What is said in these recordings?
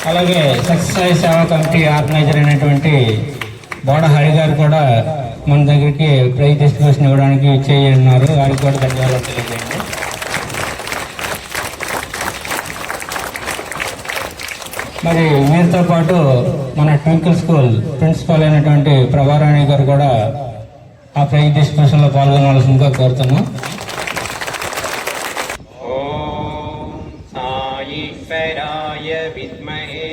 అలాగే సత్యసాయి సేవా committee organiser అయినటువంటి బోడ హరి గారు కూడా మన దగ్గరికి ప్రైజ్ డిస్ట్రిబ్యూషన్ ఇవ్వడానికి చేయన్నారు. వారికి కూడా ధన్యవాదాలు తెలియజేయండి. మరి వీరితో పాటు మన ట్వింకిల్ స్కూల్ ప్రిన్సిపాల్ అయినటువంటి ప్రభారాణి గారు కూడా ఆ ప్రైజ్ డిస్ట్రిబ్యూషన్లో పాల్గొనవలసిందిగా కోరుతున్నాం. ఈశ్వరాయ విద్మహే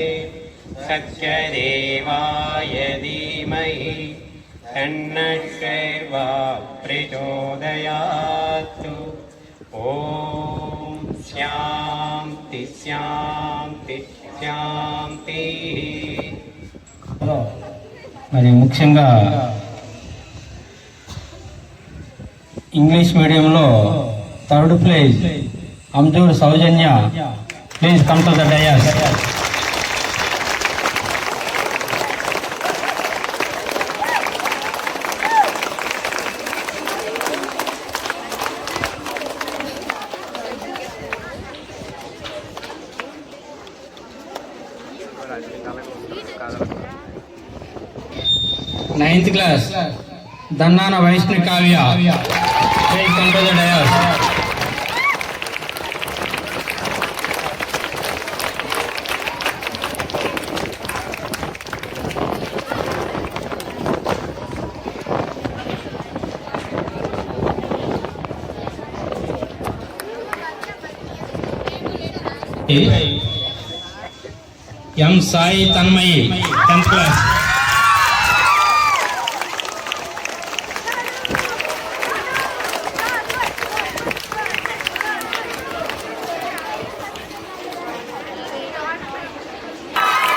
సత్యదేవాయ ధీమహి తన్నశ్శర్వా ప్రచోదయాత్. ఓం శాంతి శాంతి శాంతి. మరి ముఖ్యంగా ఇంగ్లీష్ మీడియంలో third place Anjur Soujanya, please come to the dais. Ninth class Dannana Vaishnavi Kavya, please come to the dais. M Sai Tanmayi, 10th class.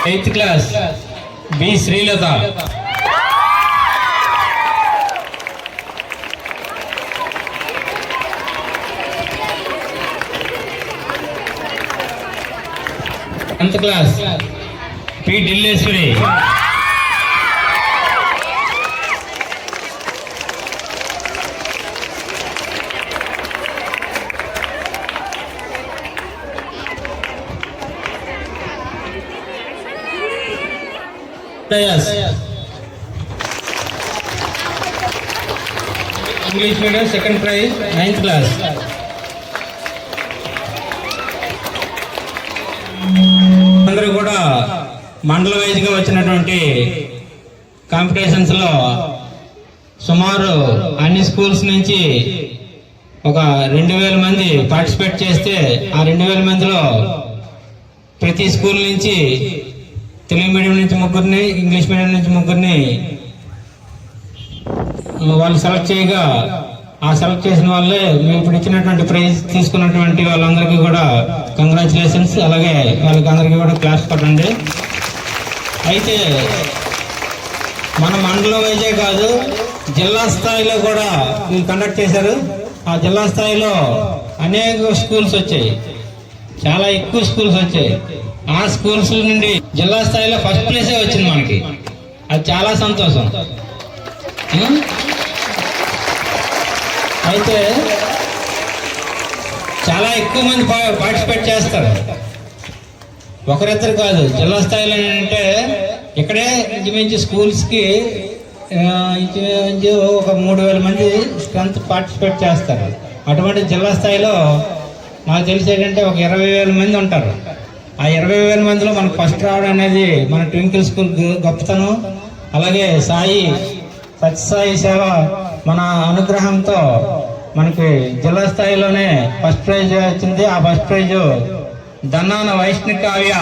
Eighth class B Srilatha. Tenth class P Dilleswari. English medium second prize, 9th class. అందరూ కూడా మండల వైజ్గా వచ్చినటువంటి కాంపిటీషన్స్లో సుమారు అన్ని స్కూల్స్ నుంచి ఒక 2000 మంది పార్టిసిపేట్ చేస్తే ఆ 2000 మందిలో ప్రతి స్కూల్ నుంచి తెలుగు మీడియం నుంచి 3 ఇంగ్లీష్ మీడియం నుంచి 3 వాళ్ళు సెలెక్ట్ చేయగా ఆ సెలెక్ట్ చేసిన వాళ్ళే మేము ఇప్పుడు ఇచ్చినటువంటి ప్రైజ్ తీసుకున్నటువంటి వాళ్ళందరికీ కూడా కంగ్రాచులేషన్స్. అలాగే వాళ్ళకి అందరికీ కూడా క్లాస్ పట్టండి. అయితే మన మండలం వైజే కాదు, జిల్లా స్థాయిలో కూడా వీళ్ళు కండక్ట్ చేశారు. ఆ జిల్లా స్థాయిలో అనేక స్కూల్స్ వచ్చాయి, చాలా ఎక్కువ స్కూల్స్ వచ్చాయి. ఆ స్కూల్స్ నుండి జిల్లా స్థాయిలో ఫస్ట్ ప్లేసే వచ్చింది మనకి. అది చాలా సంతోషం. అయితే చాలా ఎక్కువ మంది పార్టిసిపేట్ చేస్తారు, ఒకరిద్దరు కాదు. జిల్లా స్థాయిలో ఏంటంటే ఇక్కడే ఇంచుమించు స్కూల్స్కి ఇంచుమించు ఒక 3000 మంది స్ట్రెంత్ పార్టిసిపేట్ చేస్తారు. అటువంటి జిల్లా స్థాయిలో నాకు తెలిసి ఏంటంటే ఒక 20,000 మంది ఉంటారు. ఆ 20,000 మందిలో మనకు ఫస్ట్ రావడం అనేది మన ట్వింకిల్ స్కూల్ గొప్పతనం. అలాగే సత్యసాయి సేవ మన అనుగ్రహంతో మనకి జిల్లా స్థాయిలోనే ఫస్ట్ ప్రైజ్ వచ్చింది. ఆ ఫస్ట్ ప్రైజ్ దన్నాన వైష్ణవి కావ్య.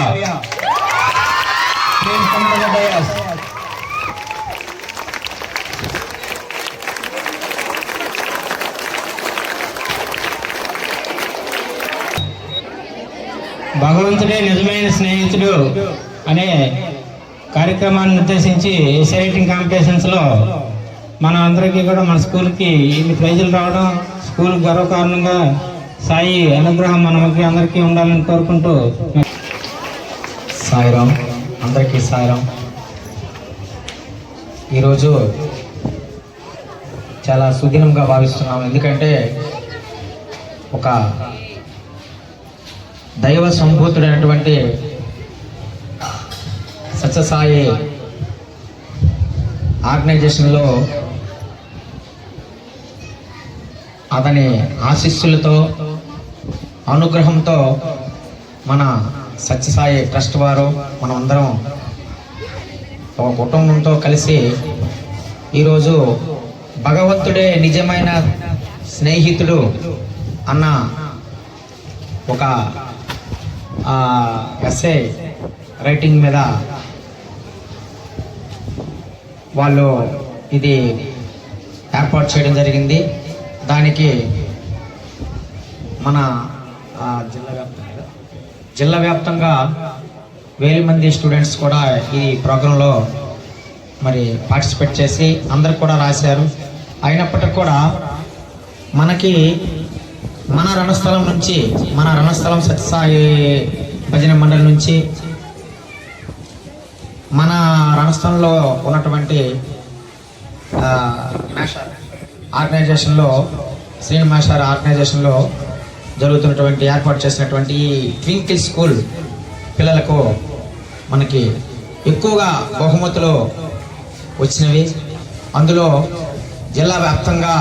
భగవంతుడే నిజమైన స్నేహితుడు అనే కార్యక్రమాన్ని ఉద్దేశించి ఎస్సే రైటింగ్ కాంపిటీషన్స్లో మన అందరికీ కూడా మన స్కూల్కి ఇన్ని ప్రైజులు రావడం స్కూల్ గర్వకారణంగా సాయి అనుగ్రహం మనకి అందరికీ ఉండాలని కోరుకుంటూ. సాయిరాం, అందరికీ సాయిరాం. ఈరోజు చాలా సుదినంగా భావిస్తున్నాం. ఎందుకంటే ఒక దైవ సంభూతుడైనటువంటి సత్యసాయి ఆర్గనైజేషన్లో అతని ఆశీస్సులతో అనుగ్రహంతో మన సత్యసాయి ట్రస్ట్ వారు మనం అందరం ఒక కుటుంబంతో కలిసి ఈరోజు భగవంతుడే నిజమైన స్నేహితుడు అన్న ఒక ఎస్ఏ రైటింగ్ మీద వాళ్ళు ఇది ఏర్పాటు చేయడం జరిగింది. దానికి మన జిల్లా వ్యాప్తంగా 1000 మంది స్టూడెంట్స్ కూడా ఈ ప్రోగ్రాంలో మరి పార్టిసిపేట్ చేసి అందరు కూడా రాశారు. అయినప్పటికీ కూడా మనకి మన రణస్థలం సత్యసాయి భజన మండలి నుంచి మన రణస్థలంలో ఉన్నటువంటి ఆర్గనైజేషన్లో శ్రీనివాసారి ఆర్గనైజేషన్లో జరుగుతున్నటువంటి ఏర్పాటు చేసినటువంటి ఈ ట్వింకిల్ స్కూల్ పిల్లలకు మనకి ఎక్కువగా బహుమతులు వచ్చినవి. అందులో జిల్లా వ్యాప్తంగా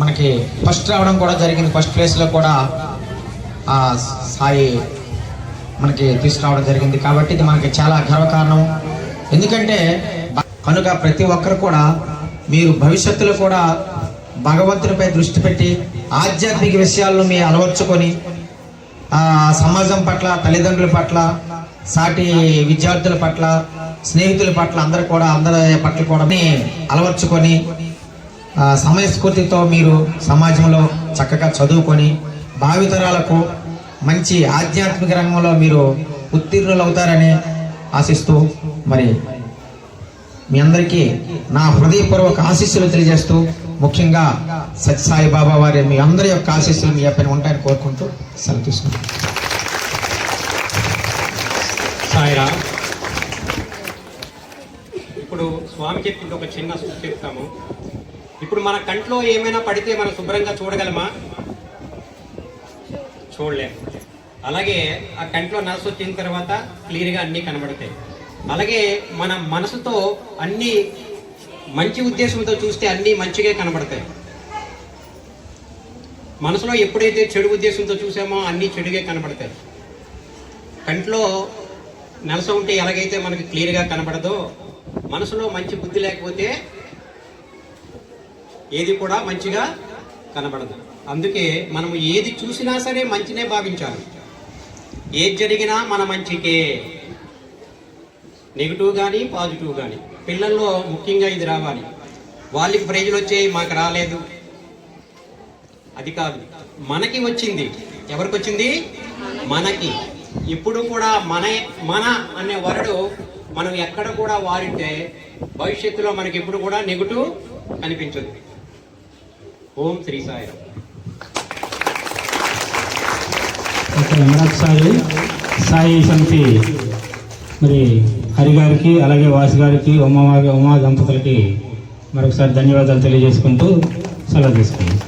మనకి ఫస్ట్ రావడం కూడా జరిగింది. ఫస్ట్ ప్లేస్లో కూడా సాయి మనకి తీసుకురావడం జరిగింది. కాబట్టి ఇది మనకి చాలా గర్వకారణం. ఎందుకంటే కనుక ప్రతి ఒక్కరు కూడా మీరు భవిష్యత్తులో కూడా భగవంతునిపై దృష్టి పెట్టి ఆధ్యాత్మిక విషయాలను మీ అలవర్చుకొని సమాజం పట్ల, తల్లిదండ్రుల పట్ల, సాటి విద్యార్థుల పట్ల, స్నేహితుల పట్ల అందరి పట్ల కూడా అలవర్చుకొని సమయస్ఫూర్తితో మీరు సమాజంలో చక్కగా చదువుకొని భావితరాలకు మంచి ఆధ్యాత్మిక రంగంలో మీరు ఉత్తీర్ణులు అవుతారని ఆశిస్తూ మరి మీ అందరికీ నా హృదయపూర్వక ఆశీస్సులు తెలియజేస్తూ ముఖ్యంగా సత్యసాయి బాబా వారి మీ అందరి యొక్క ఆశీస్సులు మీ పైన ఉంటాయని కోరుకుంటూ సెలవు తీసుకుంటాను. సాయిరా, ఇప్పుడు స్వామి చెప్పింది ఒక చిన్న సూచన చెప్తాము. ఇప్పుడు మన కంట్లో ఏమైనా పడితే మనం శుభ్రంగా చూడగలమా? చూడలేము. అలాగే ఆ కంట్లో నలుసు వచ్చిన తర్వాత క్లియర్గా అన్నీ కనబడతాయి. అలాగే మన మనసుతో అన్ని మంచి ఉద్దేశంతో చూస్తే అన్నీ మంచిగా కనబడతాయి. మనసులో ఎప్పుడైతే చెడు ఉద్దేశంతో చూసామో అన్నీ చెడుగా కనబడతాయి. కంట్లో నలస ఉంటే ఎలాగైతే మనకి క్లియర్గా కనబడదో, మనసులో మంచి బుద్ధి లేకపోతే ఏది కూడా మంచిగా కనబడదు. అందుకే మనం ఏది చూసినా సరే మంచినే భావించాలి. ఏది జరిగినా మన మంచికే, నెగిటివ్ కానీ పాజిటివ్ కానీ. పిల్లల్లో ముఖ్యంగా ఇది రావాలి. వాళ్ళకి ప్రైజులు వచ్చాయి, మాకు రాలేదు, అది కాదు. మనకి వచ్చింది. ఎవరికి వచ్చింది? మనకి. ఇప్పుడు కూడా మన అనే వర్డ్ మనం ఎక్కడ కూడా వాడితే భవిష్యత్తులో మనకి ఎప్పుడు కూడా నెగిటివ్ కనిపించదు. ఓం శ్రీ సాయిరామ్. మరొకసారి సాయి సమితి మరి హరి గారికి, అలాగే వాసు గారికి, ఉమా దంపతులకి మరొకసారి ధన్యవాదాలు తెలియజేసుకుంటూ సెలవు తీసుకుంటాం.